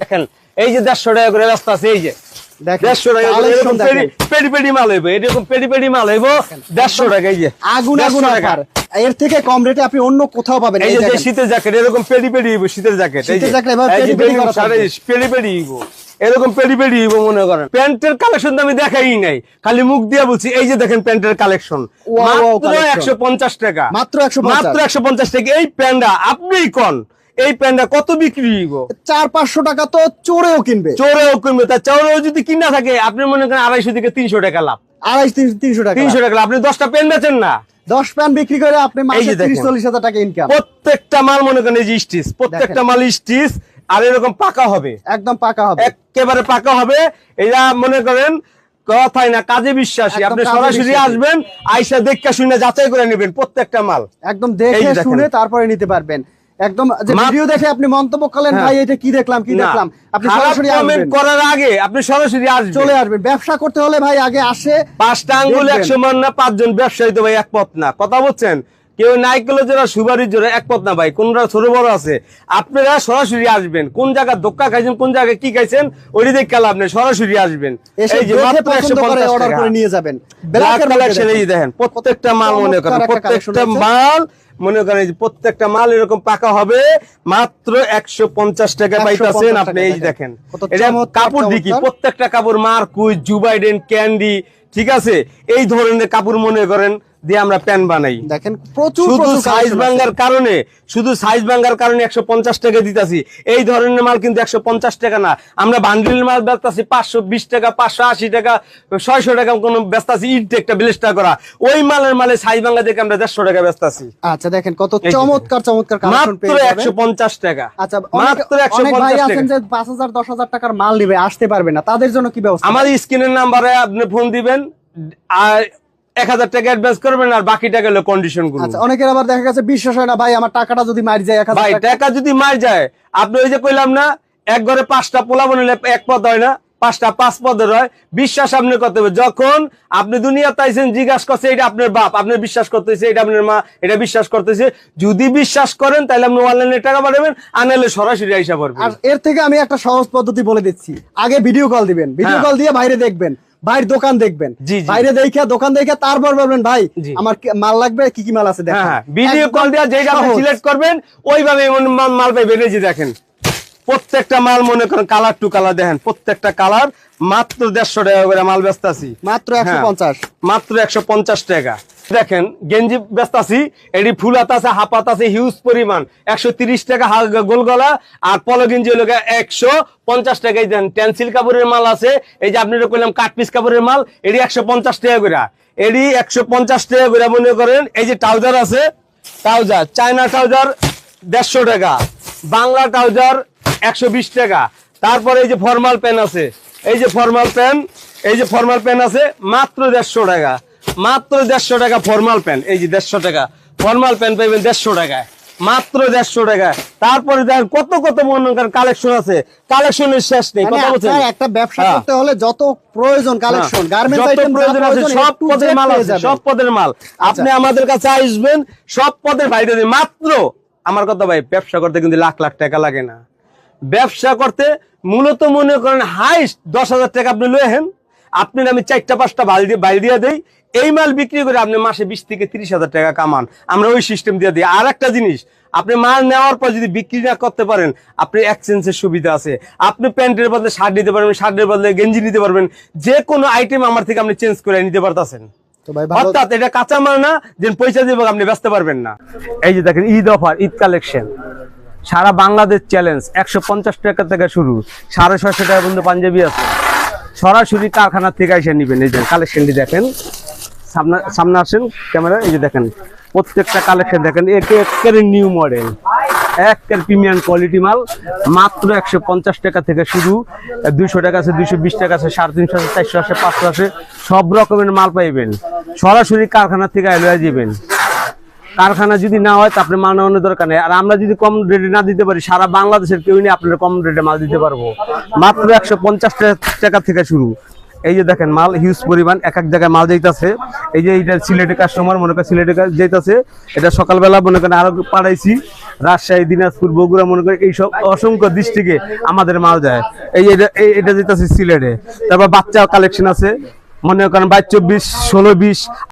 দেখেন এই যে 150 টাকা করে ব্যস্ত আছে, এই যে 150 টাকা এরকম পেডি পেডি মাল হইব, এরকম পেডি পেডি মাল হইব 150 টাকা। এই যে আগুন আগুন অফার, এর থেকে কম রেটে আপনি অন্য কোথাও পাবেন। এই যে শীতের জ্যাকেট এরকম পেডি পেডি হইব, শীতের জ্যাকেট এই যে পেডি পেডি হইব, এরকম পেডি পেডি হইব। মনে করেন প্যান্টের কালেকশন তো আমি দেখাই নাই, খালি মুখ দিয়া বলছি। এই যে দেখেন প্যান্টের কালেকশন মাত্র 150 টাকা, মাত্র 150 টাকা। এই প্যান্টটা আপনি কোন এই প্যান্টটা কত বিক্রি হইব? 400-500 টাকা তো চোরেও কিনবে, তা চোরেও যদি কিনা থাকে আপনি মনে করেন 250 থেকে 300 টাকা লাভ, 250-300 টাকা 300 টাকা লাভ। আপনি 10টা প্যান্ট বেচেন না, 10 প্যান্ট বিক্রি করে আপনি মাসে 30-40 হাজার টাকা ইনকাম। প্রত্যেকটা মাল মনে করেন এই যে স্টিচ, প্রত্যেকটা মাল স্টিচ আর এরকম পাকা হবে, একদম পাকা হবে, একেবারে পাকা হবে। এটা মনে করেন কথাই না, কাজে বিশ্বাসী। আপনি সরাসরি আসবেন, আইসা দেখে শুনে যাচাই করে নেবেন প্রত্যেকটা মাল, একদম দেখে শুনে তারপরে নিতে পারবেন। একদম যে ভিডিও দেখে আপনি মন্তব্য করলেন ভাই এটা কি দেখলাম কি দেখলাম, আপনি সরাসরি আসবেন, করার আগে আপনি সরাসরি আসবেন, চলে আসবেন। ব্যবসা করতে হলে ভাই আগে আসে 5টা আঙ্গুল 100 মান না, 5 জন ব্যবসায়ী তো ভাই এক পথ না, কথা বলছেন? কেউ নাইকেলের জোড়া সুপারির জোড়া এক পথ না ভাই, কোনটা ছোট বড় আছে। আপনারা সরাসরি আসবেন, কোন জায়গায় ধোক্কা খাইছেন, কোন জায়গায় কি খাইছেন ওই দেখে আপনি সরাসরি আসবেন। এই যে মাত্র 150 অর্ডার করে নিয়ে যাবেন। ব্ল্যাক কালেকশন এই দেখেন প্রত্যেকটা মাল, মনে করেন প্রত্যেকটা মাল, মনে করেন প্রত্যেকটা মাল এরকম পাকা হবে, মাত্র 150 টাকা পাইতেছেন আপনি। এই দেখেন এটা কাপড় দিকি, প্রত্যেকটা কাপড় মার্কুই, জুবাইডেন, ক্যান্ডি, ঠিক আছে, এই ধরনের কাপড় মনে করেন দিয়ে আমরা প্যান্ট বানাই। দেখেন প্রচুর শুধু সাইজ ভাঙার কারণে, শুধু সাইজ ভাঙার কারণে 150 টাকা দিতেছি। এই ধরনের মাল কিন্তু 150 টাকা না, আমরা বান্ডিল মাল বেচতেছি 520 টাকা, 580 টাকা, 600 টাকা কোন বেচতেছি। ইট একটা ব্লেস্টার করা ওই মালে সাইজ ভাঙা দেখে আমরা 150 টাকা বেচতেছি। আচ্ছা দেখেন কত চমৎকার চমৎকার কালেকশন পেয়ে যাবেন, মাত্র 150 টাকা। আচ্ছা মাত্র 150 ভাই টাকা। আছেন যে 5000-10,000 টাকার মাল নিবে, আসতে পারবে না, তাদের জন্য কি ব্যবস্থা? আমার স্ক্রিনের নাম্বারে আপনি ফোন দিবেন আর 1000 টাকা অ্যাডভান্স করবেন আর বাকি টাকা হলো কন্ডিশন গুলো। আচ্ছা অনেকের আবার দেখা গেছে বিশ্বাস হয় না ভাই, আমার টাকাটা যদি মার যায় 1000 ভাই, টাকা যদি মার যায়, আপনি ওই যে কইলাম না এক ঘরে 5টা পোলা বানালে এক পদ হয় না, 5টা 5 পদের হয়। বিশ্বাস আপনি করতে হবে, যখন আপনি দুনিয়াতে আইছেন জিজ্ঞাসা করছে এটা আপনার বাপ, আপনি বিশ্বাস করতেছে এটা আপনার মা, এটা বিশ্বাস করতেছে। যদি বিশ্বাস করেন তাহলে আপনি অনলাইনে টাকা পাঠাবেন, আনালে সরাসরি আইসা পড়বেন। আর এর থেকে আমি একটা সহজ পদ্ধতি বলে দিচ্ছি, আগে ভিডিও কল দিবেন, ভিডিও কল দিয়ে বাইরে দেখবেন, ভাইয়ের দোকান দেখবেন, বাইরে দেখে দোকান দেখে তারপর বলবেন ভাই আমার মাল লাগবে, কি কি মাল আছে দেখেন। ভিডিও কল দিয়ে যেটা আপনি সিলেক্ট করবেন ওইভাবে মাল পাইবেন। এই যে দেখেন প্রত্যেকটা মাল মনে করেন কালার টু কালার, দেখেন প্রত্যেকটা কালার মাত্র 150 টাকা করে মাল বেচতাছি, মাত্র 150, মাত্র 150 টাকা। দেখেন গেঞ্জি বেচতাছি, এটি ফুল হাত আছে, হাফ হাত আছে, হিউজ পরিমাণ, 130 টাকা গোল গলা। আর পলো গেঞ্জি হলো 150 টাকাই দেন। টেন্সিল কাপড়ের মাল আছে, এই যে আপনারা কইলাম কাট পিস কাপড়ের মাল, এটি 150 টাকা করে, এটি 150 টাকা করে মনে করেন। এই যে ট্রাউজার আছে, ট্রাউজার চায়না ট্রাউজার 150 টাকা, বাংলা ট্রাউজার 120 টাকা। তারপরে এই যে ফর্মাল প্যান্ট আছে, এই যে ফর্মাল প্যান্ট, এই যে ফর্মাল প্যান্ট আছে মাত্র 150 টাকা, মাত্র 150 টাকা ফর্মাল প্যান্ট। এই যে 150 টাকা ফর্মাল প্যান্ট পাইবেন 150 টাকায়, মাত্র 150 টাকা। তারপরে দেখেন কত কত মনে করেন কালেকশন আছে, কালেকশনের শেষ নেই। কথা বলছেন একটা ব্যবসা করতে হলে যত প্রয়োজন কালেকশন, গার্মেন্টস আইটেম প্রয়োজন আছে, সব পদের মাল আছে, সব পদের মাল। আপনি আমাদের কাছে আসবেন, সব পদের ভাইটা মাত্র। আমার কথা ভাই, ব্যবসা করতে কিন্তু লাখ লাখ টাকা লাগে না। ব্যবসা করতে মূলত মনে করেন হাইস্ট 10,000 টাকা আপনি লয়ে হেন, আপনার আমি 4টা-5টা বাইল দিয়ে দেই, এই মাল বিক্রি করে আপনি মাসে 20 থেকে 30,000 টাকা কামান, আমরা ওই সিস্টেম দিয়ে দিই। আর একটা জিনিস, আপনি মাল নেওয়ার পর যদি বিক্রি না করতে পারেন, আপনি এক্সচেঞ্জের সুবিধা আছে, আপনি প্যান্টের বদলে শার্ট নিতে পারবেন, শার্টের বদলে গেঞ্জি নিতে পারবেন, যে কোনো আইটেম আমার থেকে আপনি চেঞ্জ করে নিতে পারতেছেন। অর্থাৎ এটা কাঁচা মাল না যে পয়সা দিব আপনি বেচতে পারবেন না। এই যে দেখেন ঈদ অফার, ঈদ কালেকশন, সারা বাংলাদেশ চ্যালেঞ্জ, 150 টাকা থেকে শুরু, 650 টাকা পর্যন্ত পাঞ্জাবি আছে। সরাসরি কারখানা থেকে এসে নিবেন। এই যে কালেকশনটি দেখেন, সামনে আসেন ক্যামেরা, এই যে দেখেন প্রত্যেকটা কালেকশন দেখেন, একেবারে নিউ মডেল, একের প্রিমিয়াম কোয়ালিটি মাল, মাত্র 150 টাকা থেকে শুরু। 200 টাকা আছে, 220 টাকা আছে, 350 আছে, 400 আছে, 500 আছে, সব রকমের মাল পাইবেন। সরাসরি কারখানা থেকে লয়ে যাবেন। কারখানা যদি না হয় তা আপনি মাল নেওয়ার দরকার নেই। আর আমরা যদি কম রেটে না দিতে পারি, সারা বাংলাদেশের কেউ নেই আপনারা কম রেটে মাল দিতে পারবো। মাত্র 150 টাকা থেকে শুরু। এই যে দেখেন মাল হিউজ পরিমাণ, এক এক জায়গায় মাল যাইতাছে। এই যে এটা সিলেটের কাস্টমার, মনে করেন সিলেটের যাইতাছে, এটা সকালবেলা মনে করেন আরো পাঠাইছি রাজশাহী, দিনাজপুর, বগুড়া, মনে করেন এইসব অসংখ্য ডিস্ট্রিক্টে আমাদের মাল যায়। এই যে এটা যেতেছে সিলেটে। তারপর বাচ্চা কালেকশন আছে, মনে করেন 22, 24, 20